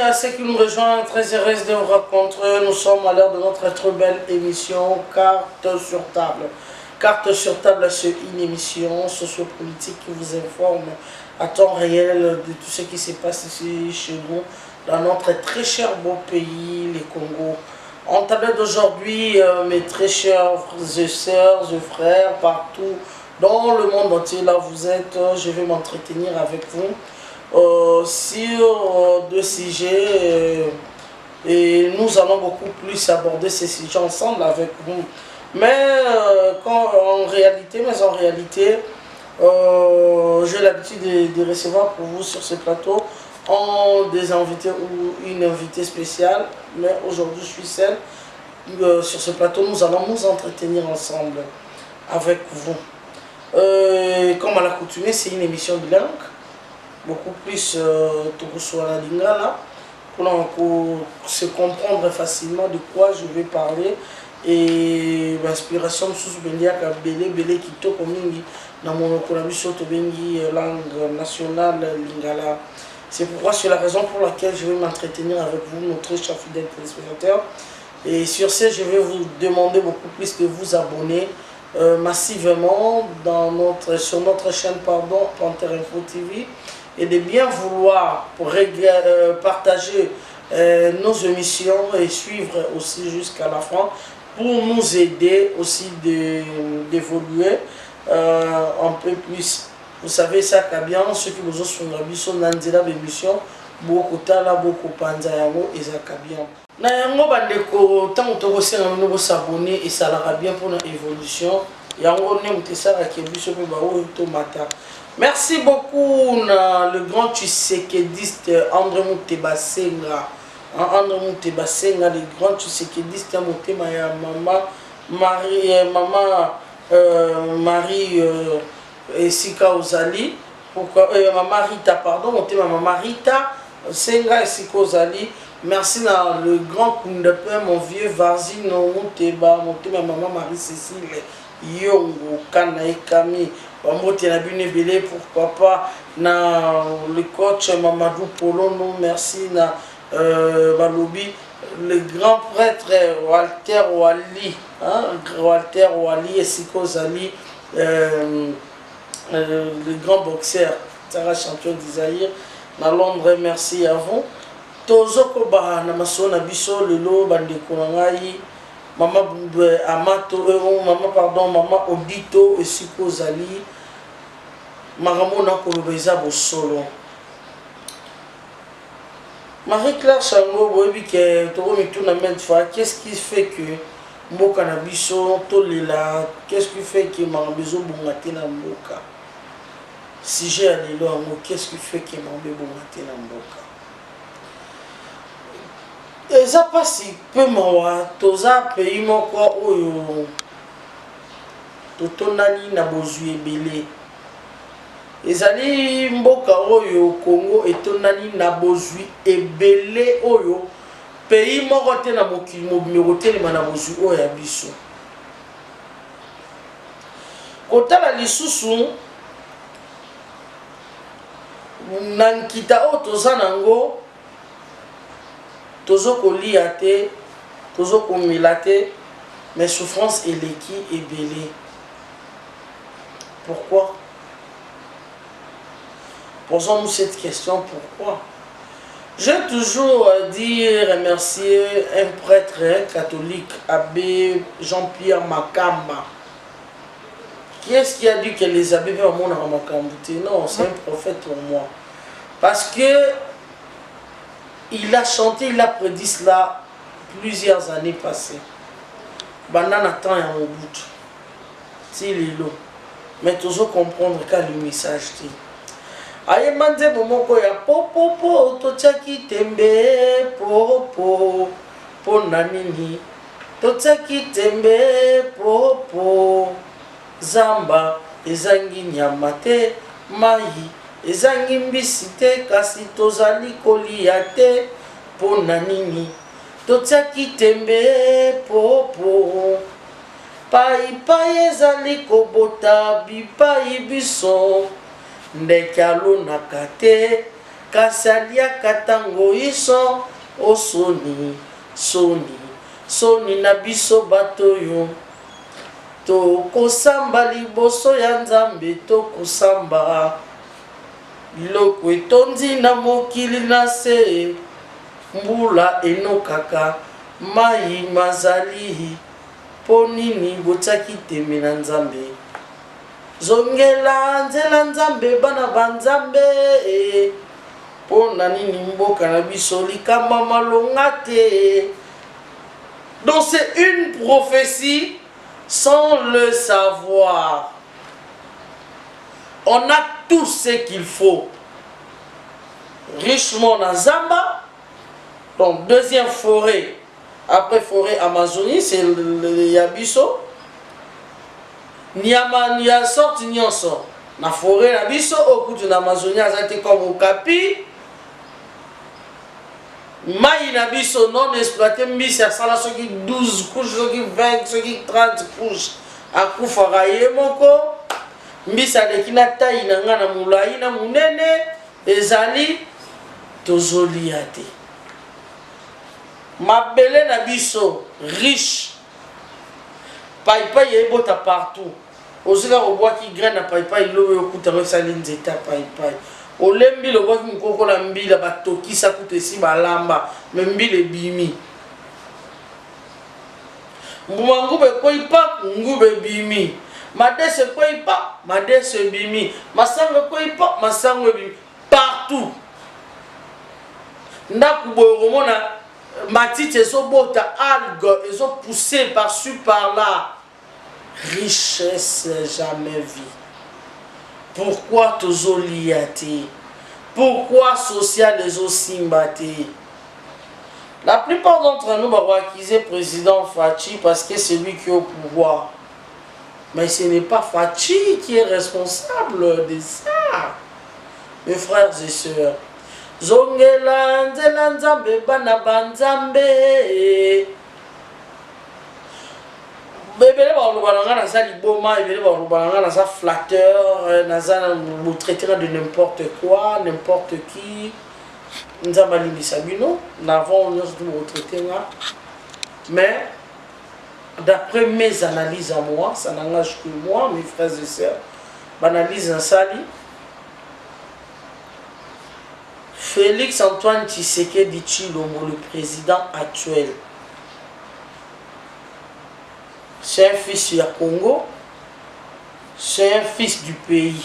à ceux qui nous rejoignent, très heureuse de vous rencontrer. Nous sommes à l'heure de notre très belle émission Carte sur table. Carte sur table, c'est une émission sociopolitique qui vous informe à temps réel de tout ce qui se passe ici chez nous, dans notre très cher beau pays, le Congo. En table d'aujourd'hui, mes très chers sœurs et frères, partout dans le monde entier, là vous êtes, je vais m'entretenir avec vous. Sur deux sujets et nous allons beaucoup plus aborder ces sujets ensemble avec vous. Mais en réalité, j'ai l'habitude de recevoir pour vous sur ce plateau des invités ou une invitée spéciale. Mais aujourd'hui, je suis seule. Sur ce plateau, nous allons nous entretenir ensemble avec vous. Comme à l'accoutumée, c'est une émission bilingue. Beaucoup plus sur la lingala pour se comprendre facilement de quoi je vais parler et l'inspiration sous Beliaka Belé Kitoko Mingi dans mon bengi langue nationale lingala. C'est pourquoi c'est la raison pour laquelle je vais m'entretenir avec vous, notre chers fidèles téléspectateurs. Et sur ce, je vais vous demander beaucoup plus de vous abonner massivement sur notre chaîne Panthère Info TV. Et de bien vouloir partager nos émissions et suivre aussi jusqu'à la fin pour nous aider aussi d'évoluer un peu plus. Vous savez ça bien, ceux qui vous ont sur la mission n'anzela l'émission beaucoup tala beaucoup panza yango et ça bien. Na yango bandeko tant que vous vous s'abonner et ça ira bien pour notre évolution. Yango ne mutesa la kebiso pe ba o to mata. Merci beaucoup le grand Tshisekediste André Mouteba Senga. André Mouteba Senga, le grand Tshisekediste Motema ya Marie Esika Ozali. Pourquoi Maman Rita, pardon, Motema Maman Rita Senga Esika Ozali. Merci le grand Koundepe, mon vieux Varzino Mouteba, Motema Maman Marie-Cécile Yongo Kanae Kami. Pourquoi pas na le coach Mamadou Polono, merci na Balobi, le grand prêtre Walter Wali, Walter Wali et Siko Zali, le grand boxeur Tara champion d'Isaïr na Londres, merci à vous. Tozoko ba na masona biso lelo bandeko ngai Maman Amato, Maman Odito et Siko Zali, Maramona Kolobeza Bosolo. Marie-Claire Chango, qu'est-ce qui fait que Mboka Nabiso, Tolela, qu'est-ce qui fait que Marabezo Bongate na Mboka? Si j'ai allé là, qu'est-ce qui fait que Marabezo Bongate na Mboka? Eza pasi pe mawa toza pays moko oyo totonani na bozwi ebele. Ezali mboka oyo Congo etonani na bozwi ebele oyo pays moko te na mokili mobimeko telema na bozwi oyo ya biso. Kotala lisusu na nkita oyo toza nango tozo kolia te, tozo komila te, mais souffrance eleki ebele. Pourquoi? Posons-nous cette question, pourquoi? J'ai toujours dit remercier un prêtre catholique, abbé Jean-Pierre Makamba. Qui est-ce qui a dit que les abbés veulent mon Makamba? Non, c'est un prophète pour moi. Parce que il a chanté, il a prédit cela plusieurs années passées. Banana temps et en bout. C'est l'îlot. Mais toujours comprendre quel le message dit. Aye mande momoko ya po tochaki tembe po nanini. Tochaki tembe po zamba ezangi nyamate mai. Ezangi mbisi te kasi tozali kolia te po nanini. Totiaki tembe po pai ezali kobota bipai biso ndeke alonaka te kasalia katango iso o soni soni na biso batoyo to kosamba liboso ya Nzambe to kosamba biloko etondi na mokili na se mbula enokaka mai mazali ponini botiaki teme na Nzambe zongela nzela Nzambe bana banzambe pona nini mboka na biso likamba malonga te. Donc c'est une prophétie sans le savoir. On a tout ce qu'il faut. Richement dans Zamba, donc deuxième forêt, après forêt Amazonie, c'est le Yabiso. Niama nia sorti nyonso. Na forêt Yabiso, au coup de l'Amazonie, ça a été comme au Capi. Maï na biso non exploité mbisi à sala soki 12 couches soki 20 soki 30 couches à kufaka ye moko mbisi aleki na taille na nga na mulai na munene ezali tozolia te. Mabele na biso riche paipai ebota partout ozika obwaki graine na paipai lowe okutango esali nzeta paipai olembi lobaki mukoko la mbila batokisa kutesi balamba membile bimi mbuma ngube koipa ngube bimi madese koipa madese bimi masango koipa masango bimi partout ndaku boyomona matite ezobota algue ezopoussé par-ci par-là richesse jamais vue. Pourquoi tozoliate? Pourquoi social les osimbate? La plupart d'entre nous vont accuser le président Fachi parce que c'est lui qui est au pouvoir. Mais ce n'est pas Fachi qui est responsable de ça. Mes frères et sœurs. Zongela nzela Nzambe bana banzambe. Bébé va roubanger dans sa liboma, bébé va roubanger dans sa flatteur, dans sa vous traitera de n'importe quoi, n'importe qui. Nous avons mis Sabino, nous avons nous retraité là. Mais d'après mes analyses à moi, ça n'engage que moi, mes frères et sœurs, m'analyse en sali. Félix Antoine Tshisekedi Tshilombo, le président actuel. C'est un fils du Congo, c'est un fils du pays.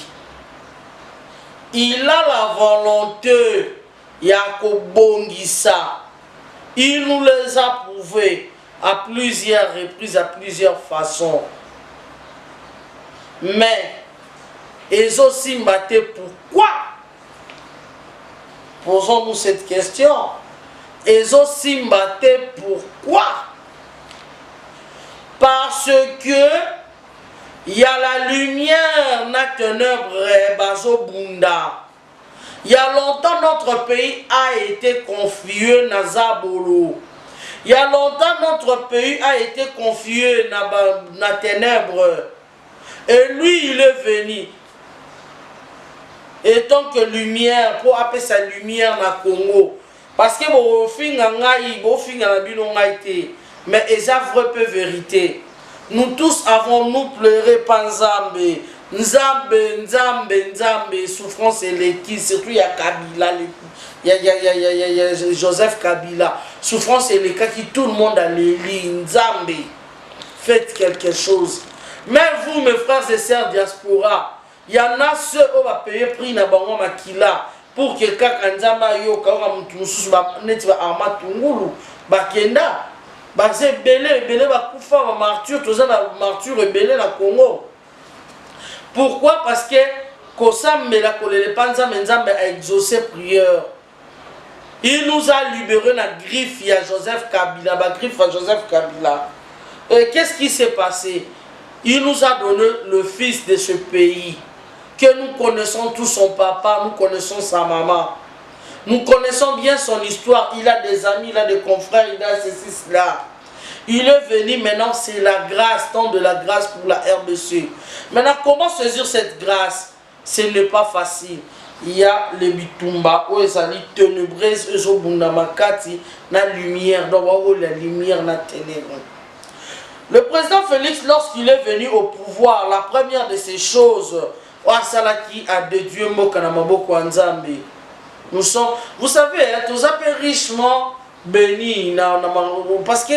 Il a la volonté, Yakobongisa. Il nous les a prouvés à plusieurs reprises, à plusieurs façons. Mais, ils ont aussi battu pourquoi? Posons-nous cette question. Ils ont aussi battu pourquoi? Parce que il y a la lumière na ténèbres bazo bunda. Il y a longtemps notre pays a été confié na zabolo. Il y a longtemps notre pays a été confié na ténèbres. Et lui il est venu. Et tant que lumière pour appeler sa lumière na Congo. Parce que bo finga ngai bo finga na bino ngai te. Mais ils ont vraie vérité. Nous tous avons nous pleuré par Nzambe. Nzambe, Nzambe, Nzambe. Souffrance et l'équipe. Surtout il y a Kabila. Il y a Joseph Kabila. Souffrance et les cas qui tout le monde a les lignes. Nzambe. Faites quelque chose. Mais vous, mes frères et sœurs diaspora, il y en a ceux qui vont payer prix na bango makila pour que kaka Nzamba yo kawa mutunusu ba neti ba amatungulu bakenda. C'est belé bakufa ba martyr toza na martyr belé na Congo. Pourquoi? Parce que Kosam la kolele panza Nzambe a exaucé prière. Il nous a libéré la griffe à Joseph Kabila, la griffe à Joseph Kabila. Et qu'est-ce qui s'est passé? Il nous a donné le fils de ce pays que nous connaissons tous, son papa, nous connaissons sa maman. Nous connaissons bien son histoire, il a des amis, il a des confrères, il a ceci, cela. Il est venu maintenant, c'est la grâce, tant de la grâce pour la RDC. Maintenant, comment saisir cette grâce? Ce n'est pas facile. il y a les bitumba où ils allaient ténébreuse ils ont bundamakati na lumière donc la lumière na ténèbres. Le président Félix, lorsqu'il est venu au pouvoir, la première de ces choses Salaki a de Dieu Mokanamaboko Nzambe. Nous sommes, vous savez, tous appels richement bénis parce que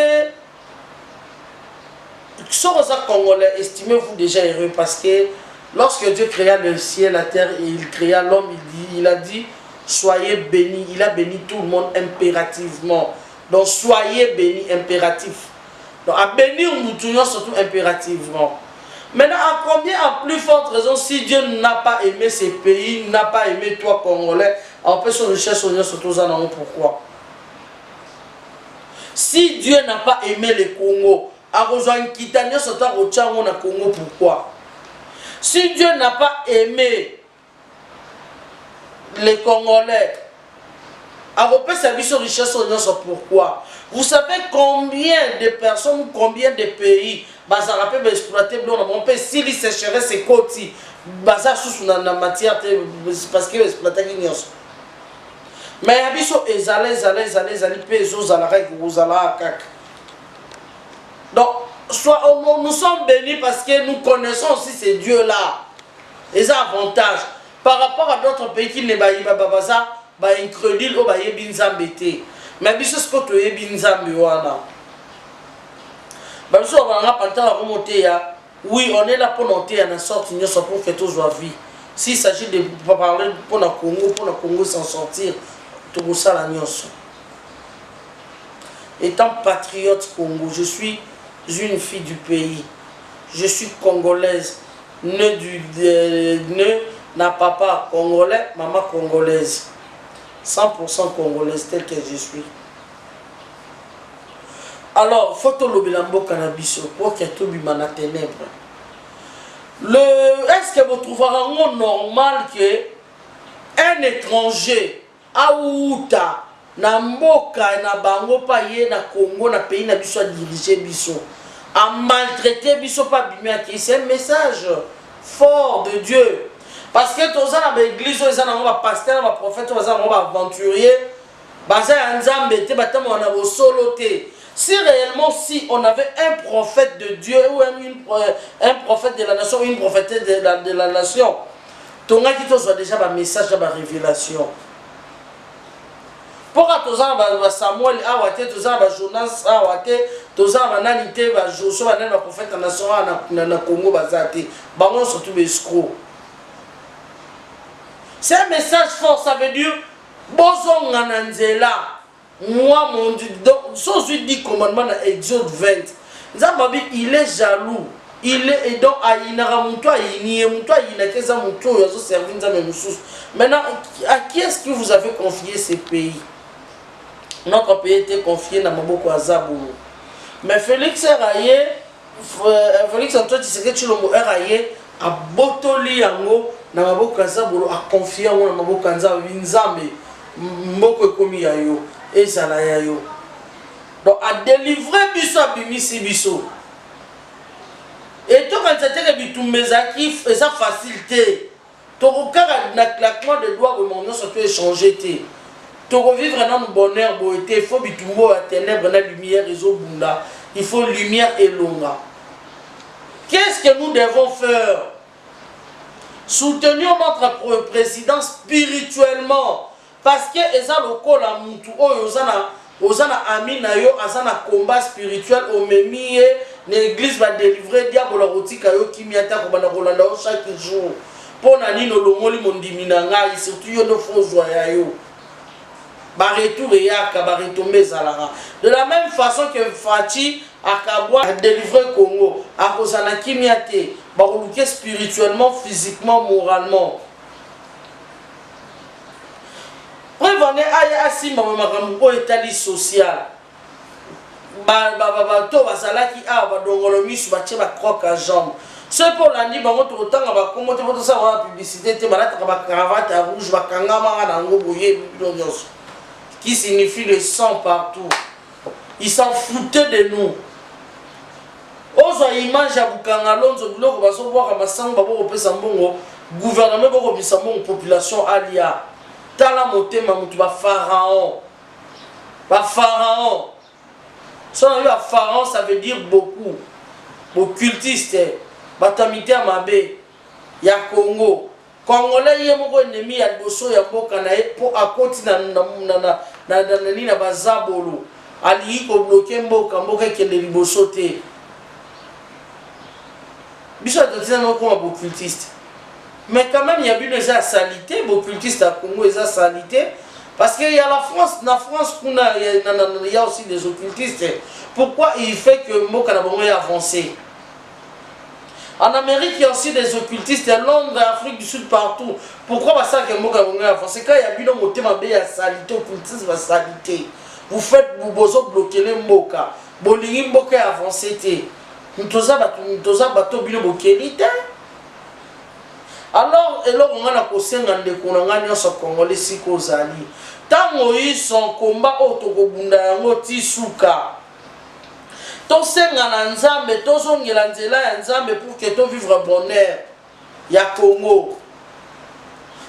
sur les Congolais, estimez-vous déjà heureux parce que lorsque Dieu créa le ciel, la terre et il créa l'homme, il a dit soyez bénis. Il a béni tout le monde impérativement. Donc soyez bénis impératif. Donc à bénir nous surtout impérativement. Maintenant, à combien en plus forte raison, si Dieu n'a pas aimé ces pays, n'a pas aimé toi Congolais, on peut se rechercher surtout ça, pourquoi? Si Dieu n'a pas aimé le Congo, à rejoindre Kitania sur ta Congo, pourquoi? Si Dieu n'a pas aimé les Congolais, à repenser sa vie sur richesse, pourquoi? Vous savez combien de personnes, combien de pays, bazar peut exploiter blanc, on peut s'il sécherait ses côtes, bazar sous la matière parce que exploiter l'ignorance. Mais abisso ezale pesos à la règle aux ala kak. Donc soit nous sommes bénis parce que nous connaissons aussi ces dieux là. Les avantages par rapport à d'autres pays qui ne baza ba incrédule ou ba yebinzambete. Mais abisso ce que tu yebinzambe wana. Babisso on va pantala remonter ya. Oui, on est là pour noter en sorte une sorte pour faire toujours vie. S'il s'agit de parler pour le Congo s'en sortir. Étant patriote Congo, je suis une fille du pays. Je suis congolaise. N'a papa congolais, maman congolaise. 100% congolaise telle que je suis. Alors, photo lobelambo cannabis pour qu'il y ait tout bimana ténèbres. Est-ce que vous trouverez normal que un étranger Aouta, na mboka na bango pa ye na Congo na pays na biso diriger biso a maltraiter biso pa bimia qui c'est un message fort de Dieu parce que tous ça na l'église ils ont ba pasteur ba prophète ils ont ba aventurier baza nzambe te batamo na bo solo te. Si réellement si on avait un prophète de Dieu ou un prophète de la nation, une prophétesse de la nation, tonga qui soit déjà un message de révélation. Pour que Samuel awate tozana ba Jonas awate tozana nani te ba Joshua nani ba prophète national na Congo bazate bango surtout be escroc. C'est un message fort, ça veut dire bozonga na nzela moi mon Dieu donc sans lui dit commandement dans Exode 20 nzambabi il est jaloux il est et donc aïnara muto aïnie muto aïna keza muto yazo servir nzambe mususu. Maintenant à qui est-ce que vous avez confié ces pays? Notre pays était confié dans Maboko Azabou. Mais Félix Eraye, Félix Antoine Tshisekedi Tshilombo Eraye a botoli yango na Maboko Azabou a confié yango na Maboko Nzambe Nzambe mboko ekomi yayo ezala yayo. Donc a délivré biso bimisi biso. Et to quand c'était que bitumbezaki eza facilité. To kokara na claquement de doigts remonter surtout échanger té. To revivre dans le bonheur, il faut bitumbo à ténèbres, la lumière, il faut lumière et longa. Qu'est-ce que nous devons faire? Soutenir notre président spirituellement. Parce que eza loko la mutu ozana ami na yo azana combat spirituel au memi l'église va délivrer diable la rotika yo kimiata ko bana kolanda chaque jour. Pour nani no lomoli mondimi na ngai surtout yo no fozwa ya yo. De la même façon que Fati a délivré Congo, a Rosana Kimiate, a spirituellement, physiquement, moralement. Prévenez à Simba au état social. C'est pour l'année, publicité, qui signifie le sang partout. Ils s'en foutaient de nous. Ozo image ya bukanga lonzo biloko bazo boka masango babo kopesa mbongo gouvernement bokobisa mo population alia tala motema mutu ba pharaon so na yo pharaon ça veut dire beaucoup occultiste batamite ya mabe ya Congo congolais ye moko ennemi ya liboso ya mboka na ye po akoti na bazabolo ali ko bloquer mboka ekende liboso te biso atina no comme occultiste. Mais quand même, il y a eu déjà salité, beaucoup cultistes à Congo, il y a salité. Parce qu'il y a la France, il y a aussi des occultistes. Pourquoi il fait que Mboka est avancé? En Amérique, il y a aussi des occultistes, Londres, Afrique du Sud, partout. Pourquoi ça que Mboka est avancé? Quand il y a eu le thème de la salité, occultisme, la salité. Vous faites, vous bloquez les Mboka. Bolingi Mboka est avancé. Nous avons bateau bino bokelite. Alors, on a posé un découvrement sur le Congolais si kozali. Tant ils sont combat autogobunda yango tisuka. To senga na nzambe, to zongela nzela ya nzambe pour que to vivre bonheur ya Congo.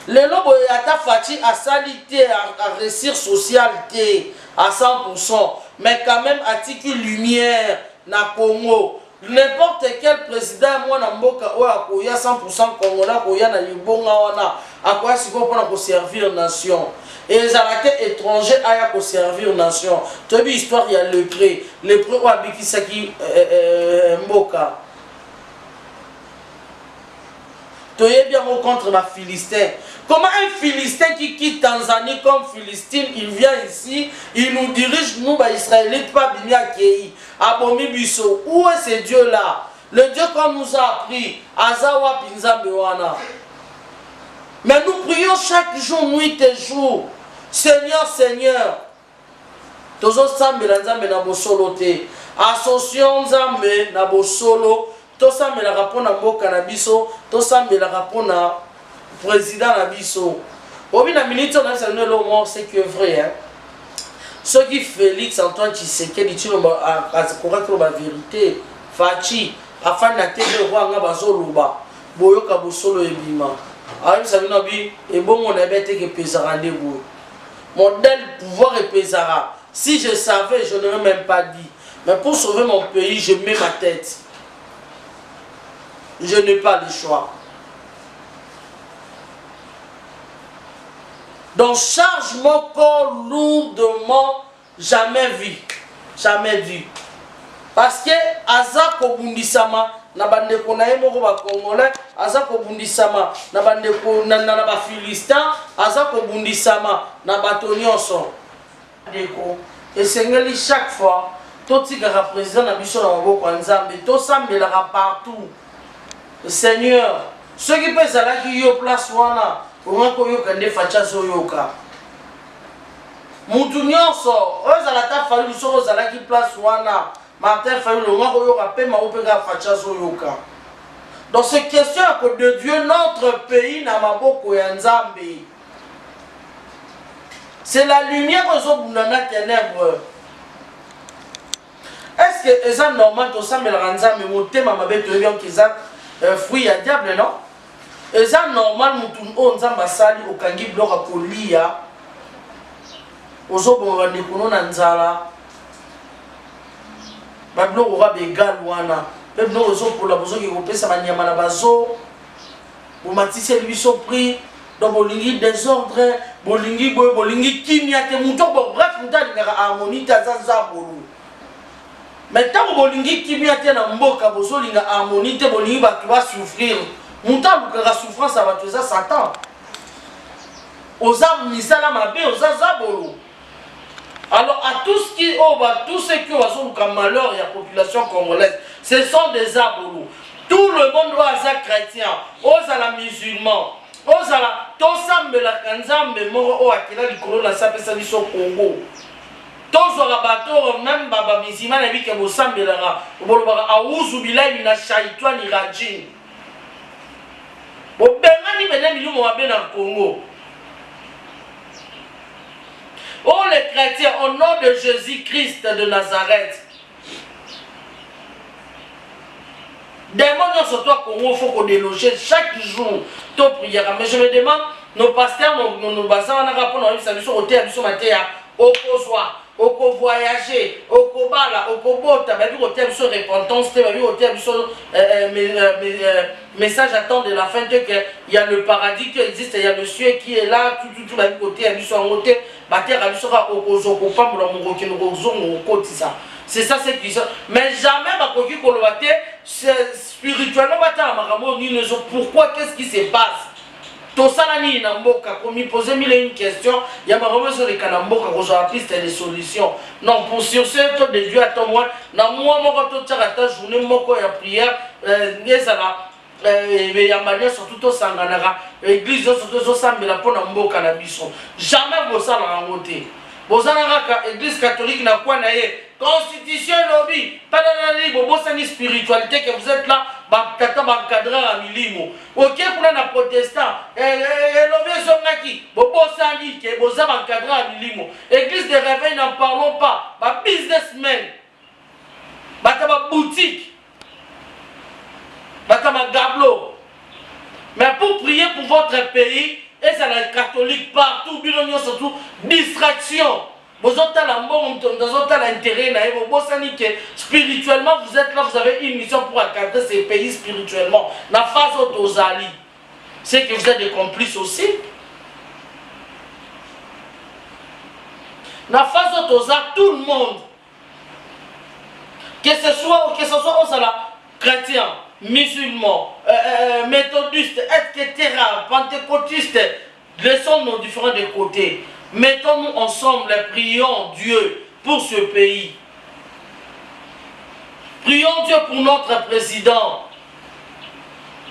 Le lobo ya ta fati a salité à réussir socialité à 100%, mais quand même articule lumière na Congo. N'importe quel président moi na mboka o akoya 100% congolais akoya na libonga wana akoya siko pona ko servir nation et les alaka étrangers aya ko servir nation to bi histoire ya lepré o abikisaki mboka to ye bien contre ma Philistin. Comment un Philistin qui quitte Tanzanie comme Philistine, il vient ici, il nous dirige, nous, Israélites, pas bien accueillis. Abomi Bisso, où est ce Dieu-là? Le Dieu qu'on nous a appris, Azawa Pinzambewana. Mais nous prions chaque jour, nuit et jour. Seigneur, Seigneur. Tozo Sambe Nzambe na bosolo te. Association Nzambe na bosolo. To Sambe la rapona mboka na biso, to Sambe la rapona président Nabiso. Au bout d'une minute, on a dit que c'est que vrai. Hein? Ce qui Félix Antoine Tshisekedi dit que la vérité, Fachi, afin d'atteindre le roi Ngabazoluba, Boyoka Bosolo et Bima. Alors, ça veut dire que bon, on a bêté que pesara debout. Modèle pouvoir et pesara. Si je savais, je n'aurais même pas dit. Mais pour sauver mon pays, je mets ma tête. Je n'ai pas le choix. Donc charge mon corps lourdement, jamais vu. Jamais vu. Parce que Azako Bundisama, na bande konaye moko ba Congolais, Azako Bundisama, na bande na ba Philistin, Azako Bundisama, na bato nyonso. Et Seigneur chaque fois, tout ce qui est président na biso na maboko nzambe, to sambelaka partout. Seigneur, ceux qui peuvent aller qui yo place wana. Mutu nyonso ozalata falu so ozalaki place wana Martin falu longa koyoka pe maopenga facha so yoka. Dans ces questions de Dieu, notre pays na maboko ya Nzambe. C'est la lumière que zo bunana ténèbres. Est-ce que c'est normal to sambela Nzambe motema mabe to yon kiza fruit ya diable non? Et ça normal mutu o nzamba sali okangi bloka kolia ozobo bande kono na nzala ba bloko ba begal wana pe bloko ozopola bozoki kopesa banyama na bazo o matise biso prix donc bolingi désordre bolingi boy bolingi kimia te mutu bo bref mutu ngaka harmonie ta za bolu mais tant bolingi kimia te na mboka bozolinga harmonie te bolingi ba tu vas souffrir. Mouta lukara souffrance à votre Satan. Aux âmes misala mabe, aux azabolo. Alors à tous ceux qui ont malheur et la population congolaise, ce sont des abolos. Tout le monde doit être chrétien, aux ala musulmans, aux ala tosambe la kanzambe moro o akila likolo na sapesa biso Congo. Tous les bateaux même baba musulman na bike bosambe la bolobaka auzu bilahi na shaitani ni rajin. Au Congo. Oh les chrétiens, au nom de Jésus-Christ de Nazareth, Demande surtout à Congo, il faut qu'on déloge chaque jour. Ton prière. Mais je me demande, nos pasteurs, nos bassins, on a rapport dans une mission au théâtre, au posoir, au voyager, au kobala, au kobota, au théâtre, repentance, au théâtre, message attend de la fin que il y a le paradis qui existe, il y a le ciel qui est là, tout la vie côté, il y a un côté, c'est ça, c'est qui ça. Mais jamais spirituellement, pourquoi, qu'est-ce qui se passe? Tout ça, il y a posé une question, il y a sur les canamboka, qui ont piste des solutions. Non, pour sur ce temps de Dieu, attends moi, dans moi, je journée, je prière, il y a manière surtout au Sanganara, l'église surtout au Sambela pour Namboka na biso. Jamais vous ça la rencontré. Vous avez l'église catholique n'a quoi naé. Constitution lobby, pas de bobo c'est une spiritualité que vous êtes là, tata encadré à milimo. Ok, pour un protestant, lobby zonaki, bobo c'est que vous avez encadré à milimo. Église de réveil n'en parlons pas, ma businessman, ma boutique. Gablo. Mais pour prier pour votre pays, et c'est la catholique partout, surtout, distraction. Vous avez l'intérêt, spirituellement, vous êtes là, vous avez une mission pour encadrer ces pays spirituellement. La phase autosali, c'est que vous êtes des complices aussi. La phase autosali, tout le monde, que ce soit chrétien, musulmans, méthodistes, etc., pentecôtistes, laissons nos différents de côté. Mettons-nous ensemble et prions Dieu pour ce pays. Prions Dieu pour notre président.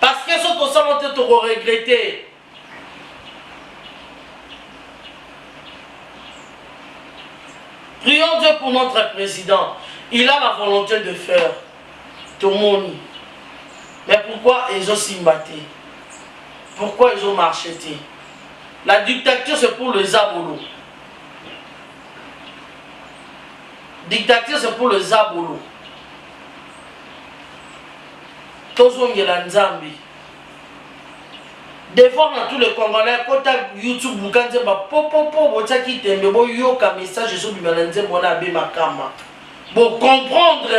Parce que ce que ça va te regretter. Prions Dieu pour notre président. Il a la volonté de faire tout le monde. Mais pourquoi ils ont simbaté? Pourquoi ils ont marcheté? La dictature c'est pour les abolos. Dictature c'est pour les abolos. Tozongela Nzambi. Devant tous les Congolais, quand YouTube vous quand ba popo botaki tembe bo yoka message sur bimalanze mona be makama. Pour comprendre.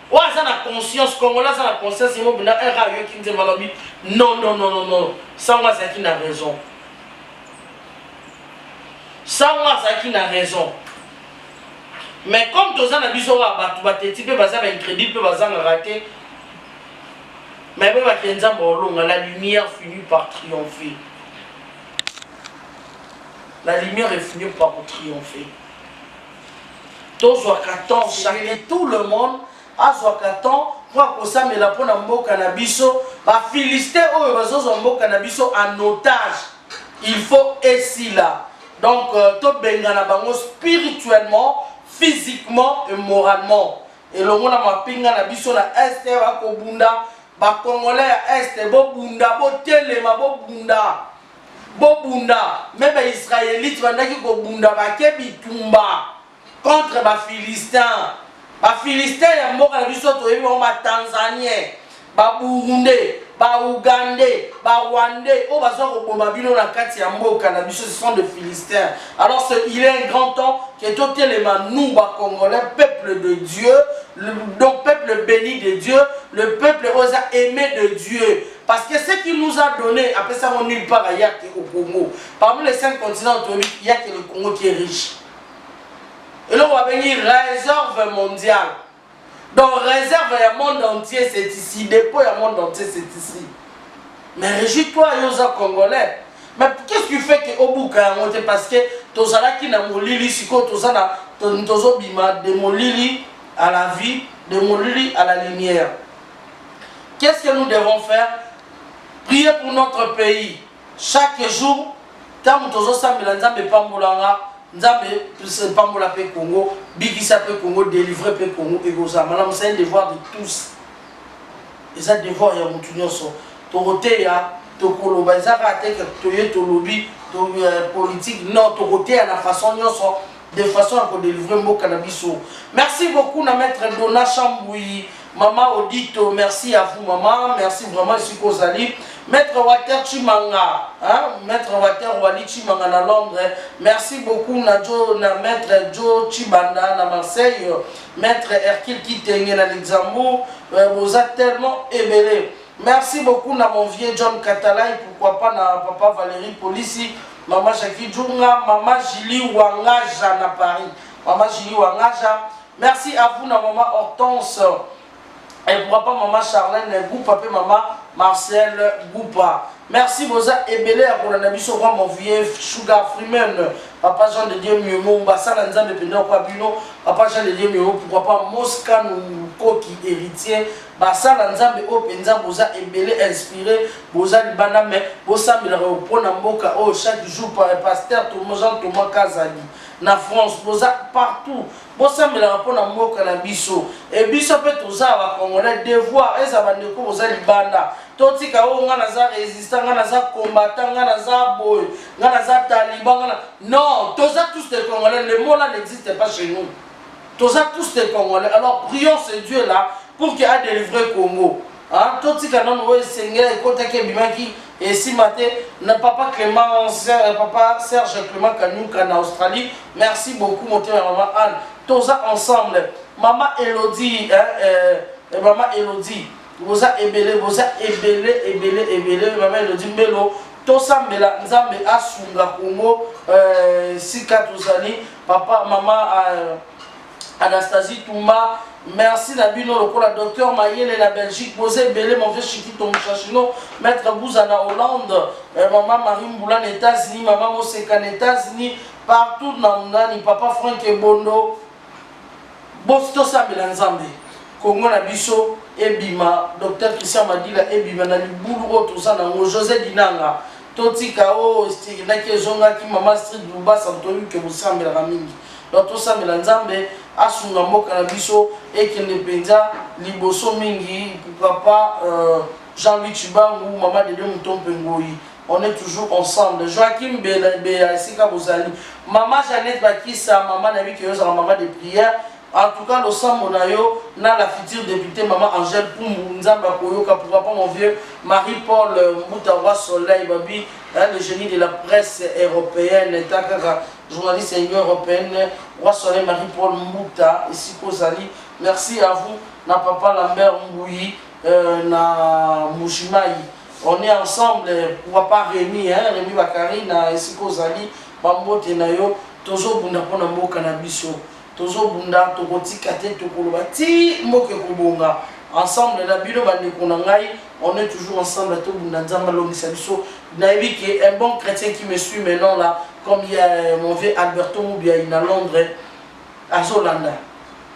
Ouais, ça la conscience congolais, ça la conscience, il m'a dit non, non, non, non, non. Ça, moi, c'est qui n'a raison. Ça, moi, c'est qui n'a raison. Mais comme tous les gens qui ont été incrédible, ils ont raté. Mais la lumière finit par triompher. La lumière est finie par triompher. Tout le monde. Azwakaton pour que ça me la pona mboka na biso ba Philistin oyo bazozo mboka na biso en otage. Il faut ici là. Donc to bengana bango spirituellement, physiquement et moralement. Et le monde ma pinga na biso na est ba ko bunda ba congolais est bo bunda bo telema bo bunda même ba israélite bandaki ko bunda ba kebitumba contre ba Philistins. Les Philistins, les Tanzaniens, les Burundais, les Ougandais, les Rwandais, ce sont des Philistins. Alors il est un grand temps que tous les nous, les Congolais, peuple de Dieu, donc peuple béni de Dieu, le peuple aimé de Dieu. Parce que ce qu'il nous a donné, après ça, on nulle part ailleurs qu'au Congo. Parmi les 5 continents, il y a que le Congo qui est riche. Et là, on va venir réserve mondiale. Donc, réserve, il y a le monde entier, c'est ici. Dépôt, il y a le monde entier, c'est ici. Mais réjouis-toi, Yosa Congolais. Mais qu'est-ce qui fait que Obuka a monté? Parce que tous ceux qui n'ont pas lili, si tous ceux qui de mon lili à la vie, de mon lili à la lumière. Qu'est-ce que nous devons faire? Prier pour notre pays. Chaque jour, tant que nous sommes Nzambe, c'est pas pour la paix Congo, Bikisa paix Congo, délivrer paix Congo, et vous avez c'est un devoir de tous. Et ça, devoir, il y a mon tunnel sur. Toroté, il y a, Tokoloba, ça va être que lobby, politique, non, Toroté, il y a la façon, de façon à délivrer mon cannabis. Merci beaucoup, na maître Dona Chamboui, Maman Odito, merci à vous maman, merci vraiment ici Kozali. Maître Water Chimanga, hein? Maître Water Wali Chimanga à Londres, merci beaucoup na Maître Joe Chibanda à Marseille, Maître Hercule Kitenge à Luxembourg, vous êtes tellement émérés. Merci beaucoup na mon vieux John Katalai, pourquoi pas na papa Valérie Polici, maman Jackie Djunga, maman Julie Wangaja na Paris, maman Julie Wangaja. Merci à vous na maman Hortense. Et pourquoi pas maman Charlène Goupa, maman Marcel Goupa. Merci Boza Ebele à Kolanabiso, mon vieux Sugar Freeman, papa Jean de Dieu Miumo, Bassala Nzambe Pendo Kwabino, papa Jean de Dieu Miumo, pourquoi pas Mosca Koki héritier, Bassala Nzambe Openza, Boza Ebele inspiré, Boza Libana, mais Bossa Milaro Namboka, oh chaque jour par le pasteur Thomas Thomas Kazali. Na France, boza partout. Bossa me la rapport à Moka na biso. Et biso peut tout ça va congolais devoir et ça va ne ko boza libanda. Toti ka o ngana za résistant, ngana za combattant, ngana za boy, ngana za taliban, ngana. Non, tous ça tous les congolais, le mot là n'existe pas chez nous. Tous ça tous les congolais. Alors prions ce Dieu là pour qu'il a délivré Congo. Hein, toti ka non ouais Seigneur et côté que bimaki. Et si maté, papa Clément, papa Serge Clément Kanouka en Australie, merci beaucoup mon maman Anne. Tous ensemble, maman Elodie, maman Elodie, vous avez ébélé, maman Elodie Melo, tous ça mela, nzambe asunga Congo, Sika Touzali, papa, maman Anastasie Touma. Merci Nabino Lokola, docteur Mayele la Belgique, Posé Belé, mon vieux Chiki Tomchachino, maître Bouzana Hollande, maman Marie Mboula aux États-Unis, maman Moseka aux États-Unis, partout dans Nani, papa Franck Ebondo, Bosto Sabela Nzambe, Congo Nabiso, Ebima, docteur Christian Madila, Ebima, Nali Boulou, tout ça, José Dinanga, Toti Kao, Naki Zonga, qui maman Street Bouba, Santoni, que vous savez la Ramingi. Donc tout ça, Nzambe, asunga mboka na biso ekende penza liboso mingi pourquoi pas Jean-Louis Chibangu, maman de Dieu Moutompe Ngoyi. On est toujours ensemble. Joachim Sika Bozali, maman Jeannette Bakissa, maman Nabi Keyoza, maman de prière. En tout cas, le sang Monayo, na la future députée maman Angèle Poumou, Nzamba Koyoka, pourquoi pas mon vieux Marie-Paul Moutawa Soleil, Babi, le génie de la presse européenne, Takaka, journaliste européenne, Roi Soleil Marie-Paul Mouta, ici Kozali. Merci à vous, na papa Lambert Mbouyi, na Mouchimaï. On est ensemble, pourquoi pas Rémi, Rémi Bakari, na ici Kozali, Bambo Tenayo, Tozo Bundapona Mboka na Biso. Tozo Bunda, Tokoti Kate, Tokoloba, Ti Moke Kobonga. Ensemble, la Bilo Bandekonangai, on est toujours ensemble à Tobunda Nzamba Longisabiso. Naïbi qui est un bon chrétien qui me suit maintenant là, comme il y a mon vieux Alberto Moubia, il est à Londres, à Zolanda.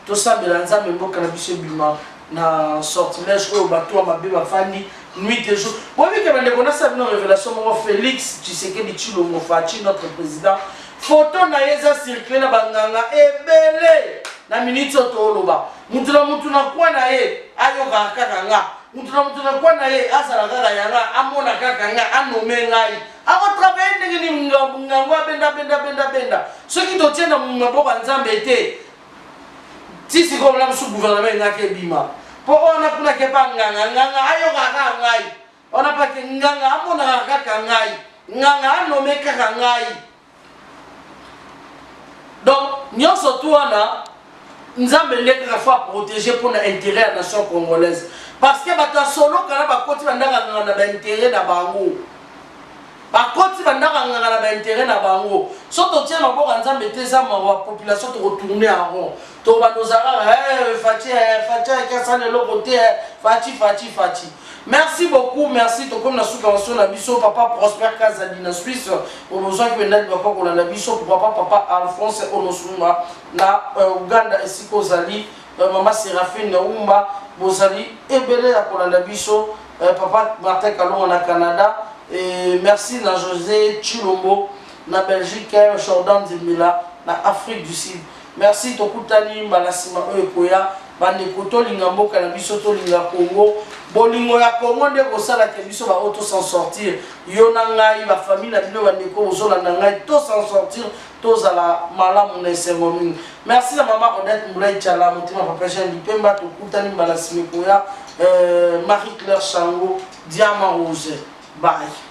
Tout ça, Belanza, Membo Kanabiso Bima, na sortilège au bateau à ma bébé Fanny, nuit et jour. Bon, oui, quand on a ça, une révélation, Félix Tshisekedi Tshilombo Fachi, notre président. Photo na yeza circulé na banganga ebele na minute otoloba mutu na kwa na ye ayo kaka nga mutu na kwa na ye asala kaka yanga amona kaka nga anome ngai ako travailler ndenge ni ngangwa benda ce qui te tient na maboko nzambe te tisi ko la sous gouvernement ngake bima po ona kuna ke banganga nganga ayo kaka ngai ona pa ke nganga amona kaka ngai nganga anome kaka ngai. Donc, nous sommes nous avons protéger pour l'intérêt de la nation congolaise. Parce que les solo quand on a intérêt na bango. Par contre, on a intérêt na bango. Si on tient en bord ensemble la population de retourner en rond. To ba nos Fati kasane lo côté Fati. Merci beaucoup, merci. Donc comme la sous-convention la biso papa Prosper Kazadi na Suisse, au besoin que venait papa pour la biso papa Alphonse Onosuma na Uganda ici Kozali, maman Séraphine Oumba Bozali ebele ya pour la biso papa Martin Kalon na Canada et merci na José Chilombo na Belgique, Jordan Zimila na Afrique du Sud. Merci Tokutani Malasima Oekoya, Bande Koto Lingambo Kanabiso to Linga Congo. bolingo ya Congo nde kosala ke biso ba auto s'en sortir yo na ngai ba famille na bino bandeko ozolanda ngai to s'en sortir tozala malamu na esengo mingi. Merci à maman Odette Moulay Tchala Motima Papa Jean Lipemba tokutani mbala simikoya Marie-Claire Chango Diamant Rose. Bye.